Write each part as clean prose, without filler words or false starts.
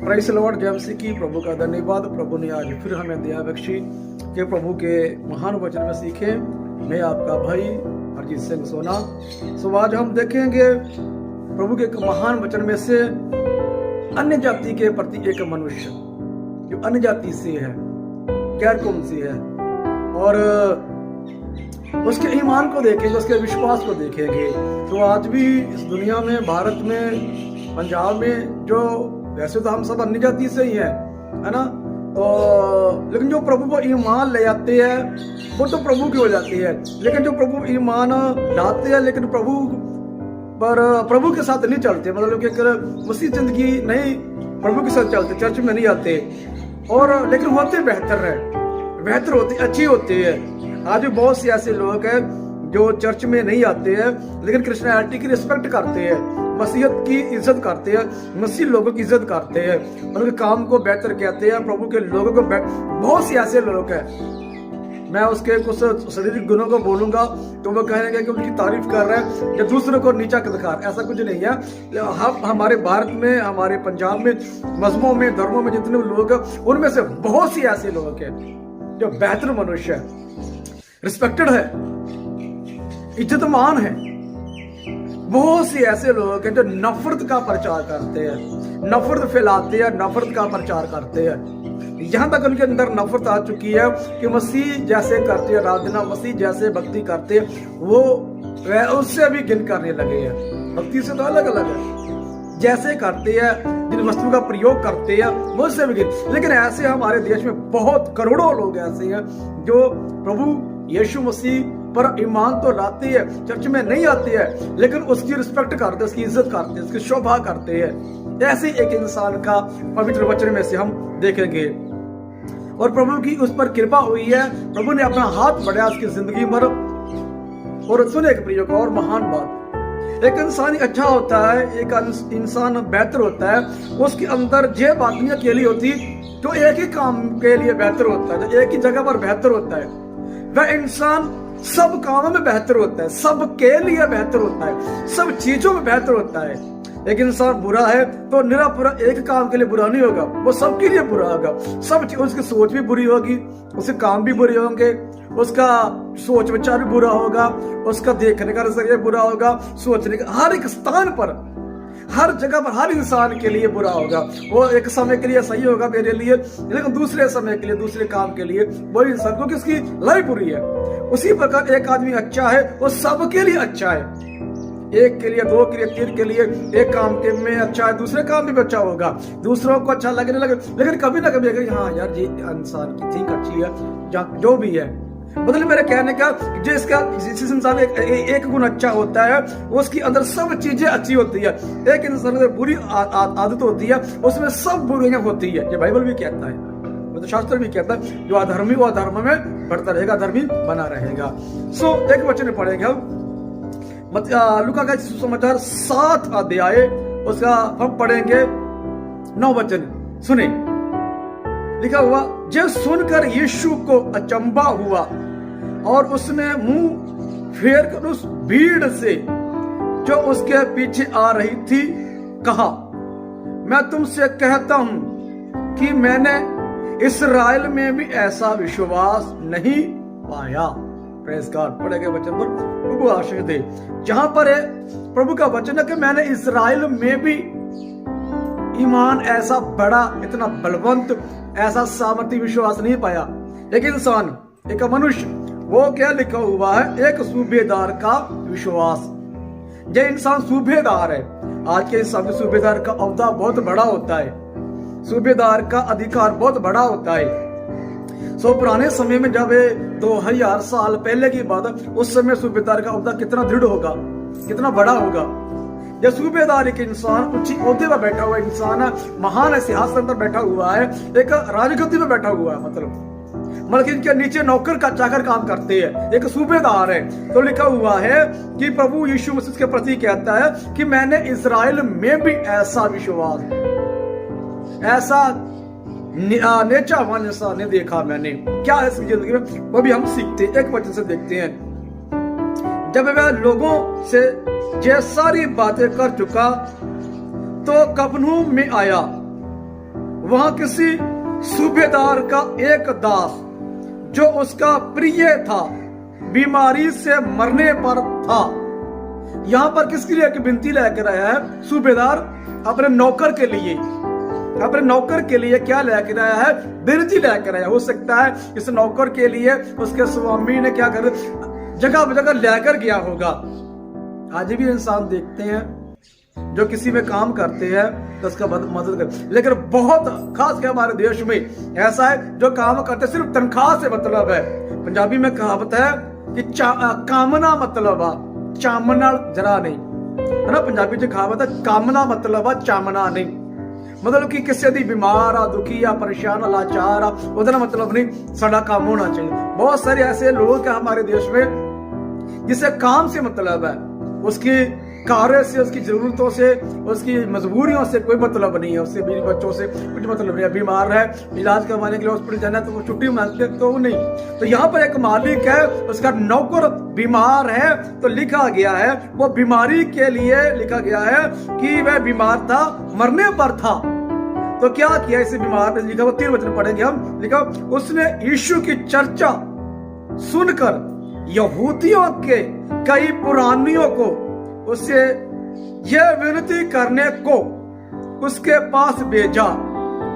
Price Lord जय मसीह की। प्रभु का धन्यवाद। प्रभु ने आज फिर हमें दया बख्शी कि प्रभु के महान वचन में सीखे। मैं आपका भाई हरजीत सिंह सोना। सो आज हम देखेंगे प्रभु के एक महान वचन में से अन्य जाति के प्रति एक मनुष्य जो अन्य जाति से है, गैर कौम सी है, और उसके ईमान को देखेंगे, उसके विश्वास को देखेंगे। तो आज भी इस दुनिया में, भारत में, पंजाब में, जो वैसे तो हम सब अन्य जाति से ही है ना, तो लेकिन जो प्रभु को ईमान ले आते हैं वो तो प्रभु की हो जाती है। लेकिन जो प्रभु ईमान लाते हैं लेकिन प्रभु के साथ नहीं चलते, मतलब कि मसीह जिंदगी नहीं प्रभु के साथ चलते, चर्च में नहीं आते, और लेकिन होते बेहतर होते, अच्छी होती है। आज भी बहुत से ऐसे लोग हैं जो चर्च में नहीं आते हैं लेकिन क्रिश्चियनिटी की रिस्पेक्ट करते हैं, मसीहत की इज्जत करते हैं, मसीह लोगों की इज्जत करते हैं, उनके काम को बेहतर कहते हैं, प्रभु के लोगों को बहुत से ऐसे लोग हैं। मैं उसके कुछ शारीरिक गुणों को बोलूंगा तो वो कहेंगे कि उनकी तारीफ कर रहे हैं या दूसरों को नीचा दिखा रहे हैं। ऐसा कुछ नहीं है। हमारे भारत में, हमारे पंजाब में, मजहबों में, धर्मों में जितने लोग हैं उनमें से बहुत से ऐसे लोग हैं जो बेहतर मनुष्य है, रिस्पेक्टेड है, इज्जतमान है। बहुत से ऐसे लोग हैं जो नफरत का प्रचार करते हैं, नफरत फैलाते हैं, नफरत का प्रचार करते हैं। यहां तक उनके अंदर नफरत आ चुकी है कि मसीह जैसे करते हैं आराधना, मसीह जैसे भक्ति करते हैं, वो उससे भी घिन करने लगे हैं। भक्ति से तो अलग अलग है, जैसे करते हैं, जिन वस्तु का प्रयोग करते हैं वो उससे भी घिन। लेकिन ऐसे हमारे देश में बहुत करोड़ों लोग ऐसे हैं जो प्रभु यीशु मसीह पर ईमान तो लाते हैं, चर्च में नहीं आते हैं, लेकिन उसकी रिस्पेक्ट करते, उसकी इज्जत करते, उसकी शोभा करते हैं। ऐसे एक इंसान का पवित्र वचन में से हम देखेंगे, और प्रभु की उस पर कृपा हुई है। प्रभु ने अपना हाथ बढ़ाया उसकी जिंदगी पर। और सुने एक प्रिय को और महान बात, एक इंसान अच्छा होता है, एक इंसान बेहतर होता है, उसके अंदर ये बात नहीं अकेली होती जो एक ही काम के लिए बेहतर होता है, जो एक ही जगह पर बेहतर होता है, वह इंसान सब कामों में बेहतर होता है, सबके लिए बेहतर होता है, सब चीजों में बेहतर होता है। एक इंसान बुरा है तो निरापुरा एक काम के लिए बुरा नहीं होगा, वो सबके लिए बुरा होगा। सब उसकी सोच भी बुरी होगी, उसके काम भी बुरे होंगे, उसका सोच विचार भी बुरा होगा, उसका देखने का नजरिया बुरा होगा, सोचने का हर एक स्थान पर, हर जगह पर, हर इंसान के लिए बुरा होगा। वो एक समय के लिए सही होगा मेरे लिए, लेकिन दूसरे समय के लिए, दूसरे काम के लिए वो इंसान, क्योंकि उसकी लाइफ बुरी है। उसी प्रकार एक आदमी अच्छा है वो सबके लिए अच्छा है, एक के लिए, दो के लिए, तीन के लिए। एक काम के में अच्छा है, दूसरे काम में भी अच्छा होगा, दूसरों को अच्छा लगने लगे, लेकिन कभी ना कभी हाँ यार ये इंसान की थिंक अच्छी है, जो भी है। मतलब मेरे कहने का जिसका जिस इंसान एक गुण अच्छा होता है उसके अंदर सब चीजें अच्छी होती है। एक इंसान में बुरी आदत होती है उसमें सब बुराइयां होती है। ये बाइबल भी कहता है, तो शास्त्र भी कहता है, जो अधर्मी वो अधर्म में बढ़ता रहेगा, धर्मी बना रहेगा। सो एक वचन पढ़ेंगे हम लूका का सुसमाचार 7 अध्याय, उसका हम पढ़ेंगे 9 वचन। सुने, लिखा हुआ, जब सुनकर यीशु को अचंभा हुआ और उसने मुंह फेर कर उस भीड़ से जो उसके पीछे आ रही थी कहा, मैं तुमसे कहता हूं कि मैंने इस्राएल में भी ऐसा विश्वास नहीं पाया। Praise God. पढ़े गए वचन पर प्रभु आशीष दे। जहां पर है प्रभु का वचन है कि मैंने इस्राएल में भी ईमान ऐसा बड़ा, इतना बलवंत, ऐसा सामर्थ्य विश्वास नहीं पाया। एक इंसान, एक मनुष्य, वो क्या लिखा हुआ है, एक सूबेदार का विश्वास। ये इंसान सूबेदार है। आज के समय सूबेदार का अहदा बहुत बड़ा होता है, सूबेदार का अधिकार बहुत बड़ा होता है। सो पुराने समय में, जब 2000 साल पहले की बात है, उस समय सूबेदार का अहदा कितना दृढ़ होगा, कितना बड़ा होगा। यह सूबेदार एक इंसान उच्च ओहदे पर बैठा हुआ इंसान है, महान सिंहासन पर बैठा हुआ है, एक राजगद्दी पर बैठा हुआ है, मतलब इनके नीचे नौकर का चाकर काम करते हैं, एक सूबेदार है। तो लिखा हुआ है कि प्रभु यीशु मसीह के प्रति कहता है कि मैंने इस्राएल में भी ऐसा विश्वास, ऐसा नेचा वन ऐसा नहीं देखा मैंने। क्या है इसकी जिंदगी में, वो भी हम सीखते, एक वचन से देखते हैं। जब वह लोगों से ये सारी बातें कर चुका तो कफरनहूम में आया वहां किसी सूबेदार का एक दास जो उसका प्रिय था बीमारी से मरने पर था। यहां पर किसके लिए एक विनती लेकर आया है? सूबेदार अपने नौकर के लिए, अपने नौकर के लिए क्या लेकर आया है? विनती लेकर आया। हो सकता है इस नौकर के लिए उसके स्वामी ने क्या कर जगह जगह लेकर गया होगा। आज भी इंसान देखते हैं जो किसी में काम करते हैं तो उसका मदद कर, लेकिन बहुत खास कर हमारे देश में ऐसा है जो काम करते सिर्फ तनख्वाह से मतलब है। पंजाबी में कहावत है कि कामना मतलब है चामना जरा नहीं, है ना। पंजाबी च कहावत है कामना मतलब है चामना नहीं, मतलब कि किसी दी बीमार आ दुखी आ परेशान लाचार आ ਉਹਦਾ मतलब नहीं साडा काम होना चाहिए। बहुत सारे ऐसे लोग हैं हमारे देश में जिसे काम से मतलब है, उसकी कार्य से, उसकी जरूरतों से, उसकी मजबूरियों से कोई मतलब नहीं है, उससे बीवी बच्चों से कुछ मतलब नहीं है। बीमार है, इलाज करवाने के लिए हॉस्पिटल जाना है तो वो छुट्टी मांगते तो नहीं। तो यहाँ पर एक मालिक है, उसका नौकर बीमार है तो लिखा गया है, वो बीमारी के लिए लिखा गया है कि वह बीमार था, मरने पर था। तो क्या किया इसे बीमार ने? लिखा, वो 3 वचन पढ़ेंगे हम। लिखा, उसने यीशु की चर्चा सुनकर यहूदियों के कई पुरानियों को उसे यह विनती करने को उसके पास भेजा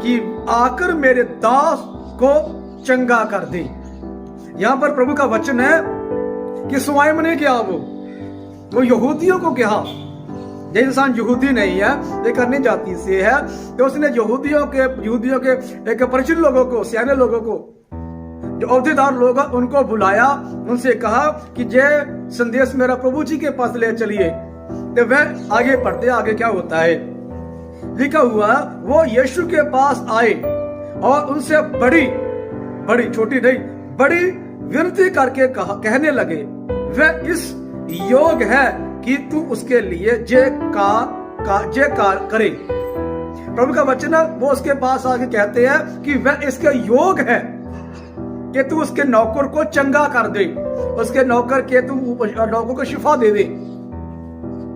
कि आकर मेरे दास को चंगा कर दे। यहां पर प्रभु का वचन है कि स्वयं ने क्या वो यहूदियों को कहा। ये इंसान यहूदी नहीं है, ये करने जाति से है, तो उसने यहूदियों के एक परिचित लोगों को, सियाने लोगों को, जो अवधिदार लोग हैं उनको बुलाया, उनसे कहा कि ये संदेश मेरा प्रभु जी के पास ले चलिए। तो वह आगे पढ़ते, आगे क्या होता है लिखा हुआ, वो यीशु के पास आए और उनसे बड़ी छोटी नहीं बड़ी विनती करके कहने लगे, वह इस योग है कि तू उसके लिए जे कार करे। प्रभु का वचन है, वो उसके पास आके कहते हैं कि वह इसके योग है कि तू उसके नौकर को चंगा कर दे, उसके नौकर को शिफा दे दे।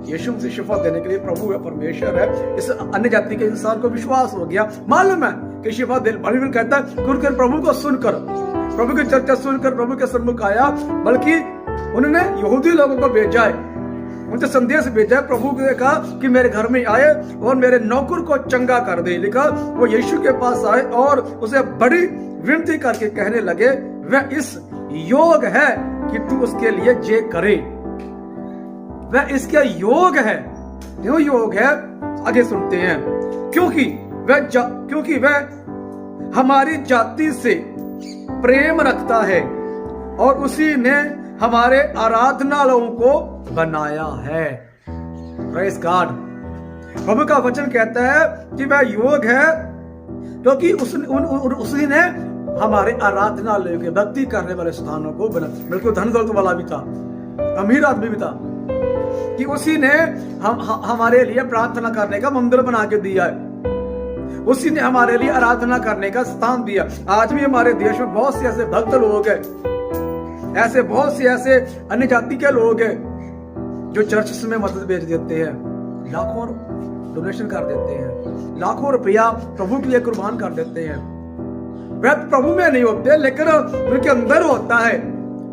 यीशु से शिफा देने के लिए प्रभु है, परमेश्वर है। इस अन्य जाति के इंसान को विश्वास हो गया, मालूम है कि शिफा दे। बाइबल कहता है खुलकर प्रभु को सुनकर, प्रभु की चर्चा सुनकर प्रभु के सम्मुख आया, बल्कि उन्होंने यहूदी लोगों को भेजा है, उनसे संदेश भेजा है। प्रभु ने कहा कि मेरे घर में आए और मेरे नौकर को चंगा कर दे। लिखा, वो यीशु के पास आए और उसे बड़ी विनती करके कहने लगे, वह इस योग है कि तू उसके लिए जे करे। वह इसका योग है, क्यों योग है आगे सुनते हैं। क्योंकि वह हमारी जाति से प्रेम रखता है और उसी ने हमारे आराधनालयों को बनाया है। Praise God. प्रभु का वचन कहता है कि वह योग है क्योंकि उसी ने हमारे आराधनालयों के भक्ति करने वाले स्थानों को बना। बिल्कुल धन दौलत वाला भी था, अमीर आदमी भी था, कि उसी ने हमारे लिए प्रार्थना करने का मंदिर बना के दिया है, उसी ने हमारे लिए आराधना करने का स्थान दिया। आज भी हमारे देश में बहुत से ऐसे भक्त लोग हैं, ऐसे बहुत से ऐसे अन्य जाति के लोग हैं जो चर्च में मदद भेज देते हैं, लाखों डोनेशन कर देते हैं, लाखों रुपया प्रभु के लिए कुर्बान कर देते हैं। वह प्रभु में नहीं होते लेकिन उनके अंदर होता है।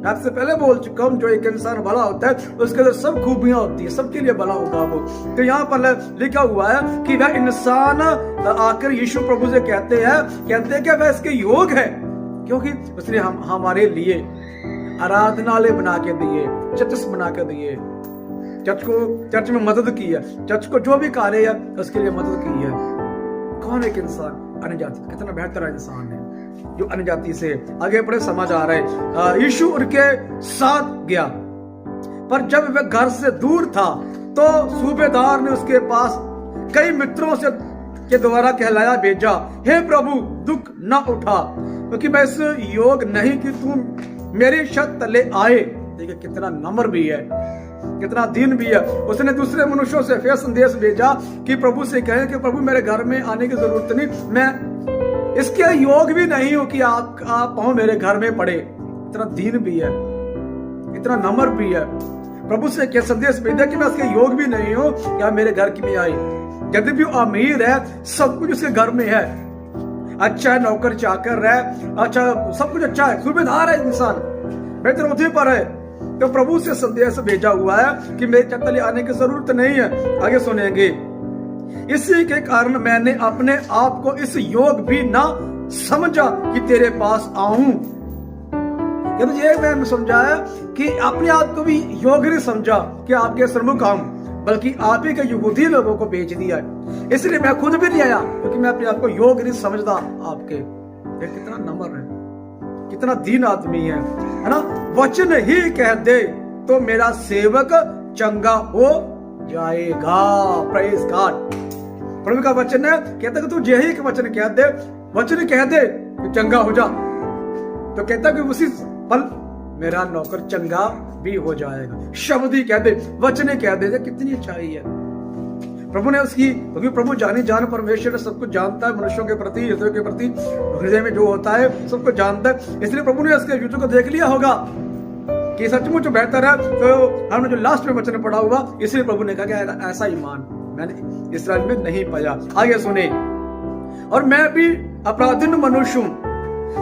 आपसे पहले बोल चुका हूं, जो एक इंसान भला होता है उसके अंदर सब खूबियां होती है, सबके लिए भला होगा वो। तो यहाँ पर लिखा हुआ है कि वह इंसान आकर यीशु प्रभु से कहते हैं कि वह इसके योग है क्योंकि उसने हमारे लिए आराधनालय बना के दिए, चर्च बना के दिए, चर्च में मदद की है, चर्च को जो भी कार्य है उसके लिए मदद की है। कौन एक इंसान अन्य जाति, कितना बेहतर इंसान है जो अन्य जाति से आगे बढ़े। समझ आ रहा है। यीशु उनके साथ गया, पर जब वह घर से दूर था तो सूबेदार ने उसके पास कई मित्रों से के द्वारा कहलाया भेजा, हे प्रभु दुख न उठा क्योंकि मैं इस योग नहीं कि तू मेरी छत तले आए। देखिए कितना नम्र भी है, कितना दीन भी है। उसने दूसरे मनुष्यों से फिर संदेश भेजा कि प्रभु से कहे कि प्रभु मेरे घर में आने की जरूरत नहीं, मैं इसके योग भी नहीं हूं कि आप पाओ मेरे घर में पड़े। इतना दीन भी है, इतना नम्र भी है। प्रभु से क्या संदेश भेजा कि मैं इसके योग भी नहीं हूं कि आप मेरे घर की में आए। यदि भी अमीर है, सब कुछ उसके घर में है, अच्छा है, नौकर चाकर है, अच्छा सब कुछ अच्छा है, सूबेदार है इंसान, बेहतर उठी पर है, तो प्रभु से संदेश भेजा हुआ है कि मेरे चतले आने की जरूरत नहीं है। आगे सुनेंगे, इसी के कारण मैंने अपने आप को इस योग भी ना समझा कि तेरे पास आऊं। ये मैंने समझाया कि अपने आप को भी योग्य नहीं समझा कि आपके सम्मुख आऊं, बल्कि आप ही के यहूदी लोगों को भेज दिया है, इसलिए मैं खुद भी नहीं आया, क्योंकि मैं अपने आप को योग्य नहीं समझता आपके। ये कितना नम्र है, कितना दीन आदमी है ना। वचन ही कह दे तो मेरा सेवक चंगा हो जाएगा। Praise God. प्रभु का वचन है, कहता कि तू यही के वचन कह दे, वचन कह दे कि चंगा हो जा, तो कहता कि उसी पल मेरा नौकर चंगा भी हो जाएगा। शब्द ही कह दे, वचन ही कह दे, कितनी अच्छाई है प्रभु ने उसकी, क्योंकि प्रभु जानी जान परमेश्वर सब कुछ जानता है, मनुष्यों के प्रति, हृदय के प्रति, हृदय में जो होता है सब कुछ जानता है, इसलिए प्रभु ने उसके युद्ध को देख लिया होगा कि सचमुच बेहतर है। तो हमने जो लास्ट में वचन पढ़ा हुआ, इसलिए प्रभु ने कहा कि ऐसा ईमान मैंने इस्राएल में नहीं पाया। आगे सुने, और मैं भी अपराधीन मनुष्य हूं,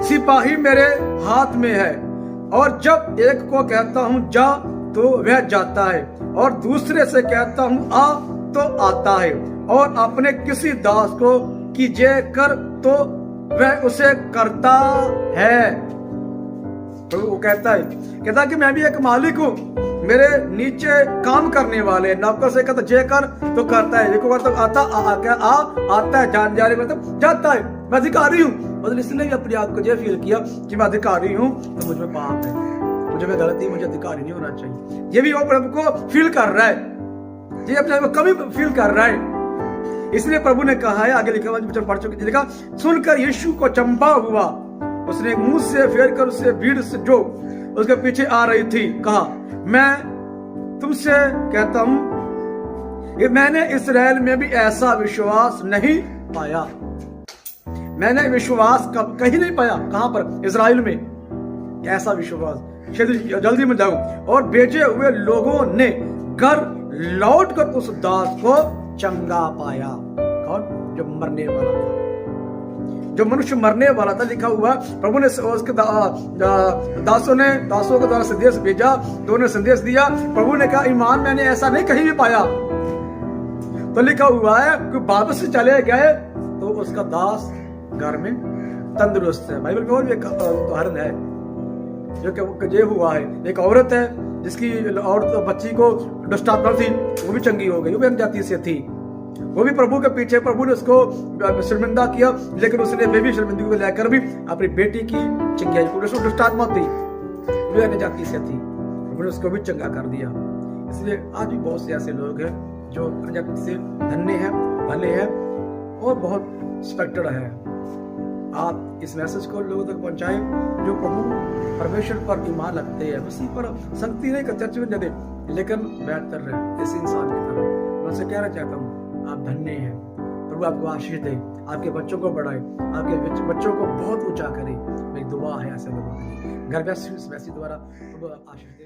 सिपाही मेरे हाथ में है, और जब एक को कहता हूं जा तो वह जाता है, और दूसरे से कहता हूं आ तो आता है, और अपने किसी दास को कीजिए कर तो वह उसे करता है। तो वो कहता है कि मैं भी एक मालिक हूं, मेरे नीचे काम करने वाले नौकर से कहता जे कर तो करता है, देखो तो आता है, जान जा रही मतलब जाता है, मैं अधिकारी हूं। मतलब इसलिए अपने आप को ये फील किया कि मैं अधिकारी हूं, तो मुझ में पाप है, मुझे में गलती, मुझे अधिकारी नहीं होना चाहिए। ये भी वो प्रभु को फील कर रहा है, ये अपने आप को कमी फील कर रहा है। इसलिए प्रभु ने कहा है, आगे लिखा हुआ पढ़ चुके, लिखा सुनकर यीशु को चंपा हुआ, उसने मुंह से फेर कर उसे भीड़ से जो उसके पीछे आ रही थी कहा, मैं तुमसे कहता हूं कि मैंने इस्राएल में भी ऐसा विश्वास नहीं पाया। मैंने विश्वास कहीं नहीं पाया। कहां पर? इस्राएल में। ऐसा विश्वास, जल्दी में जाऊं। और भेजे हुए लोगों ने घर लौट कर उस दास को चंगा पाया। कौन? जो मरने वाला था, जो मनुष्य मरने वाला था। लिखा हुआ प्रभु ने उसके दासों के द्वारा संदेश भेजा, तो उन्हें संदेश दिया। प्रभु ने कहा ईमान मैंने ऐसा नहीं कहीं भी पाया। तो लिखा हुआ है कि वापस चले गए तो उसका दास घर में तंदुरुस्त है। बाइबल में और भी एक उदाहरण है जो ये हुआ है। एक औरत है जिसकी औरत बच्ची को दुष्टात्मा थी, वो भी चंगी हो गई, वो भी अनजाति से थी। वो भी प्रभु के पीछे, प्रभु ने उसको शर्मिंदा किया, लेकिन उसने बेबी शर्मिंदगी को लेकर भी अपनी बेटी की चंगाई को, दुष्टात्मा थी, वो अनजाति से थी, प्रभु ने उसको भी चंगा कर दिया। इसलिए आज भी बहुत से ऐसे लोग हैं जो अनजाति से धन्य हैं, भले हैं और बहुत रिस्पेक्टेड है। आप इस मैसेज को लोगों तक पहुंचाएं जो प्रभु परमेश्वर पर ईमान रखते हैं, उसी पर सख्ती नहीं करते, चर्च में जाते, लेकिन बेहतर रहे इस इंसान की तरह। मैं उनसे कहना चाहता हूँ आप धन्य हैं, प्रभु आपको आशीष दे, आपके बच्चों को बढ़ाए, आपके बच्चों को बहुत ऊंचा करे। मेरी दुआ है ऐसे लोगों के लिए। घर वैसी द्वारा प्रभु आशीष दे।